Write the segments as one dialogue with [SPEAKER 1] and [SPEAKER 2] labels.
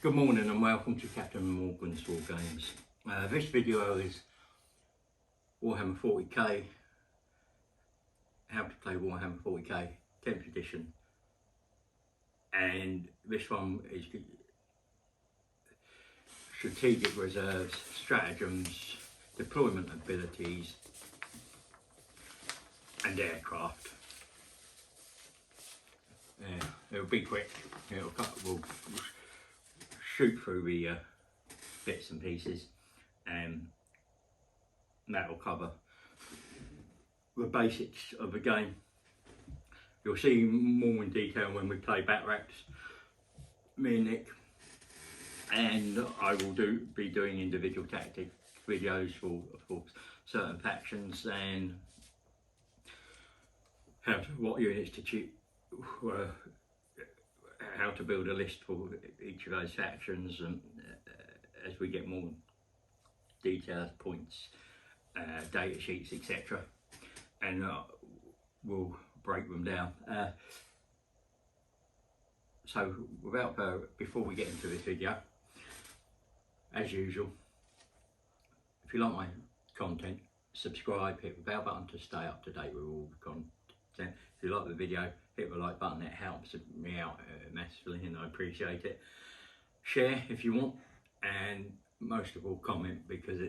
[SPEAKER 1] Good morning and welcome to Captain Morgan's War Games. This video is Warhammer 40k, how to play Warhammer 40k 10th edition, and this one is strategic reserves, stratagems, deployment abilities and aircraft. It'll be quick, we'll shoot through the bits and pieces, and that'll cover the basics of the game. You'll see more in detail when we play Batrax, me and Nick, and I will be doing individual tactic videos for certain factions and what units to choose, how to build a list for each of those factions, and as we get more details, points, data sheets, etc., and we'll break them down. So without before we get into this video, as usual, if you like my content, subscribe, hit the bell button to stay up to date with all the content. If you like the video, hit the like button, it helps me out massively and I appreciate it. Share if you want, and most of all comment, because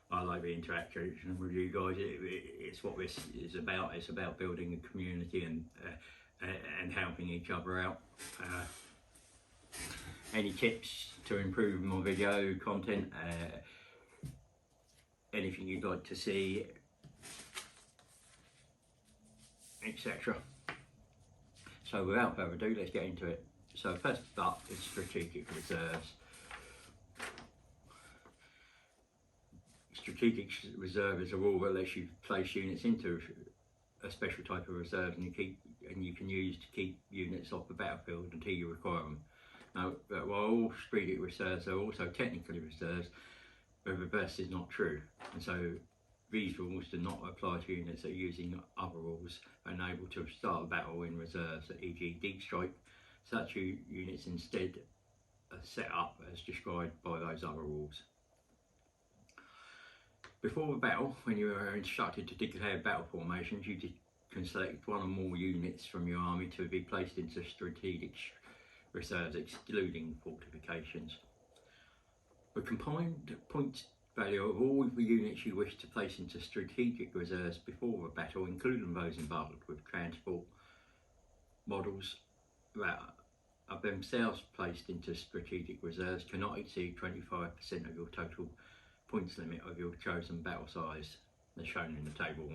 [SPEAKER 1] I like the interaction with you guys. It's what this is about. It's about building a community and helping each other out. Any tips to improve my video content, anything you'd like to see, etc. So without further ado, let's get into it. So first up is strategic reserves. Strategic reserve is a rule that lets you place units into a special type of reserve, and you can use to keep units off the battlefield until you require them. Now, while all strategic reserves are also technically reserves, the reverse is not true, and so these rules do not apply to units that are using other rules and able to start a battle in reserves, e.g. deep strike. Such units instead are set up as described by those other rules. Before the battle, when you are instructed to declare battle formations, you can select one or more units from your army to be placed into strategic reserves, excluding fortifications. The combined points value of all the units you wish to place into strategic reserves before the battle, including those involved with transport models that are themselves placed into strategic reserves, cannot exceed 25% of your total points limit of your chosen battle size, as shown in the table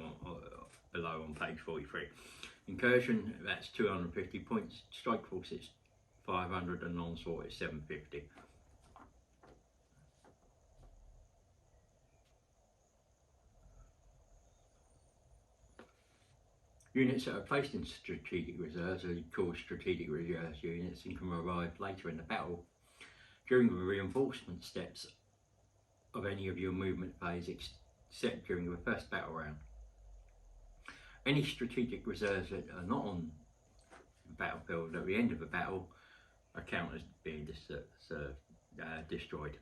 [SPEAKER 1] below on page 43. Incursion, that's 250 points, strike force is 500, and onslaught is 750. Units that are placed in strategic reserves are called strategic reserves units and can arrive later in the battle during the reinforcement steps of any of your movement phase, except during the first battle round. Any strategic reserves that are not on the battlefield at the end of the battle are counted as being destroyed.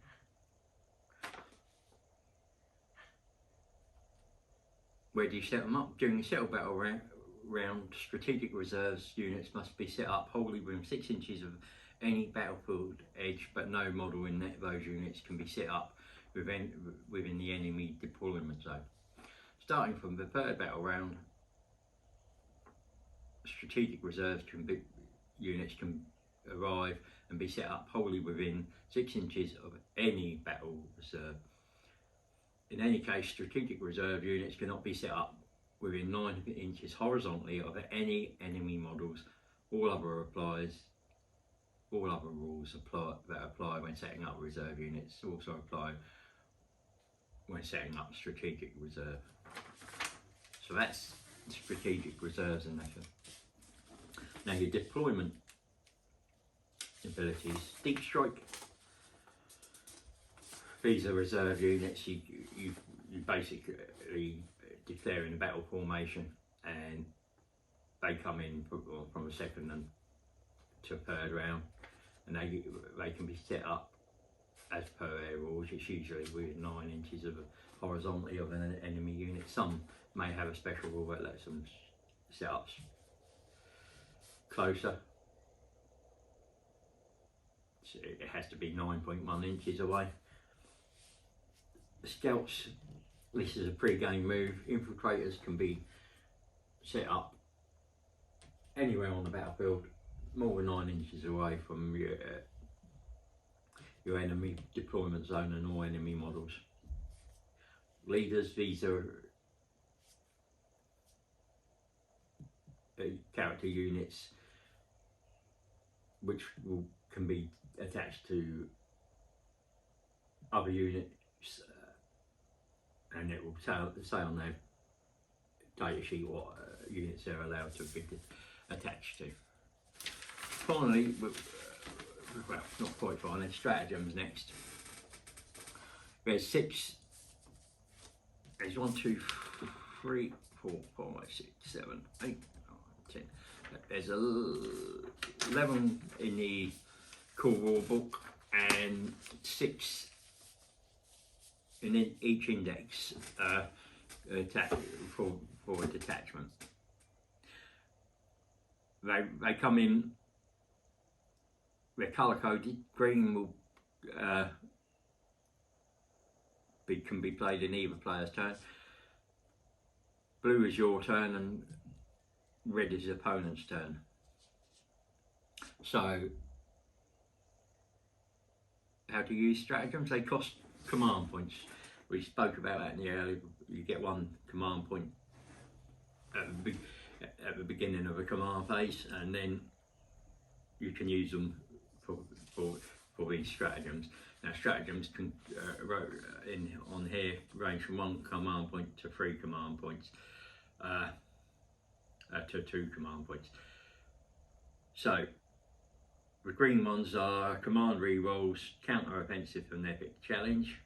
[SPEAKER 1] Where do you set them up? During the settled battle round, strategic reserves units must be set up wholly within 6 inches of any battlefield edge, but no model in those units can be set up within the enemy deployment zone. Starting from the third battle round, strategic reserves units can arrive and be set up wholly within 6 inches of any battle reserve. In any case, strategic reserve units cannot be set up within 9 inches horizontally of any enemy models. All other rules that apply when setting up reserve units also apply when setting up strategic reserve. So that's strategic reserves in that. Now your deployment abilities, deep strike. These are reserve units. You basically declare in a battle formation, and they come in from the second to third round. and they can be set up as per their rules. It's usually with 9 inches of horizontally of an enemy unit. Some may have a special rule that lets them set up closer. So it has to be 9.1 inches away. The scouts, this is a pre-game move. Infiltrators can be set up anywhere on the battlefield, more than 9 inches away from your enemy deployment zone and all enemy models. Leaders, these are character units which can be attached to other units, and it will say on their data sheet what units they're allowed to be attached to. Finally, well, not quite finally, stratagems next. There's 6, there's 1, 2, 3, 4, 5, 6, 7, 8, 9, 10. There's 11 in the core rule book and 6 in each index for a detachment. They come in, they're colour coded. Green will can be played in either player's turn. Blue is your turn and red is the opponent's turn. So, how to use stratagems? They cost command points. We spoke about that in the early. You get 1 command point at the beginning of a command phase, and then you can use them for these stratagems. Now, stratagems can on here range from 1 command point to 3 command points, to 2 command points. So the green ones are command rerolls, counter offensive and epic challenge.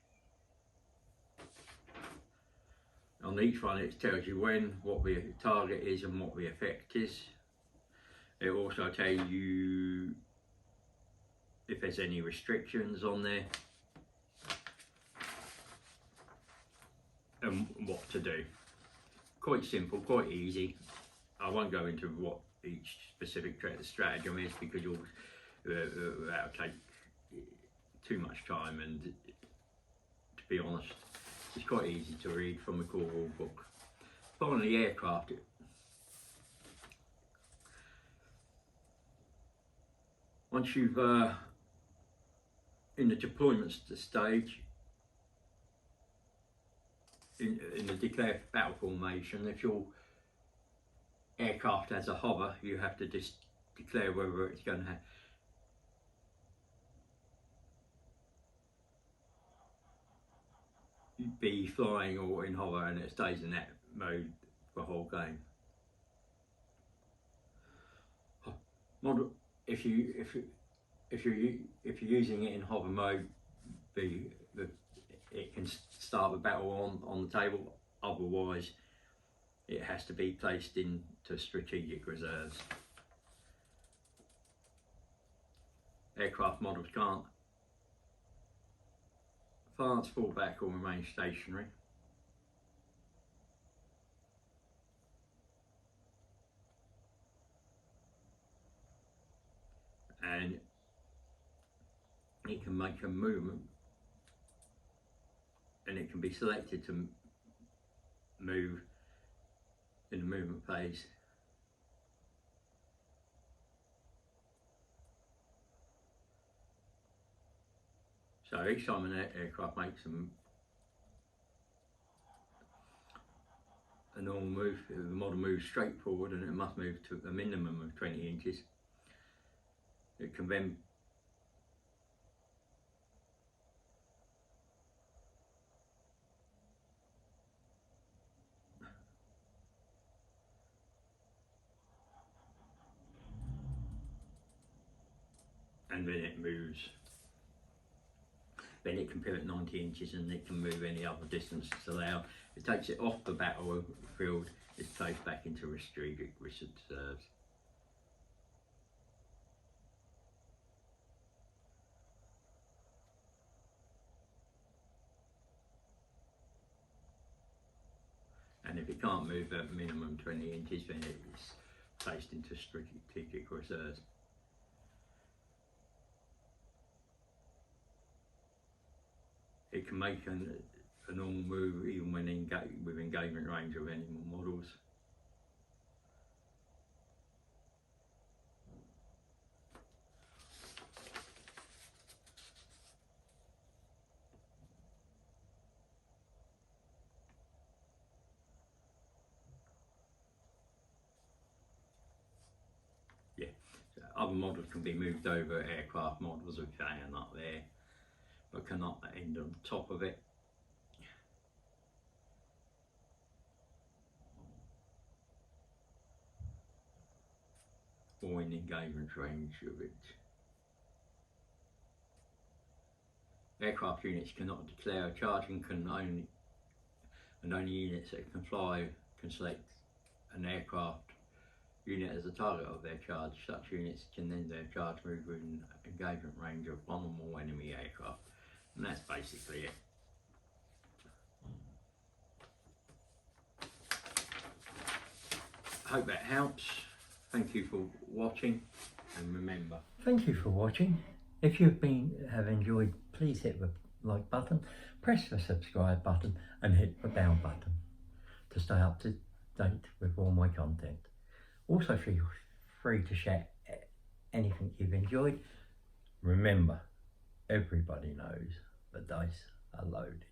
[SPEAKER 1] On each one it tells you when, what the target is and what the effect is. It will also tell you if there's any restrictions on there and what to do. Quite simple, quite easy. I won't go into what each specific stratagem is because that'll take too much time, and to be honest, it's quite easy to read from the core rule book. Finally, aircraft. Once you've in the deployment stage, in the declared battle formation, if your aircraft has a hover, you have to just declare whether it's going to be flying or in hover, and it stays in that mode the whole game. If you're using it in hover mode, it can start the battle on the table. Otherwise, it has to be placed into strategic reserves. Aircraft models can't advance, fall back or remain stationary. And it can make a movement, and it can be selected to move in the movement phase. So each time an aircraft makes a normal move, the model moves straight forward, and it must move to a minimum of 20 inches. It can then it moves. Then it can pivot 90 inches and it can move any other distance it's allowed. It takes it off the battlefield, it's placed back into strategic reserves. if it can't move at minimum 20 inches, then it's placed into strategic reserves. It can make a normal move even when with engagement range of any more models. Yeah, so other models can be moved over aircraft models if they are not there, but cannot end on top of it. Or in engagement range of it. Aircraft units cannot declare a charge and only units that can fly can select an aircraft unit as a target of their charge. Such units can then their charge move within engagement range of one or more enemy aircraft. And that's basically it. Hope that helps. Thank you for watching, and remember, thank you for watching. If you've have enjoyed, please hit the like button, press the subscribe button and hit the bell button to stay up to date with all my content. Also feel free to share anything you've enjoyed. Remember, everybody knows the dice are loaded.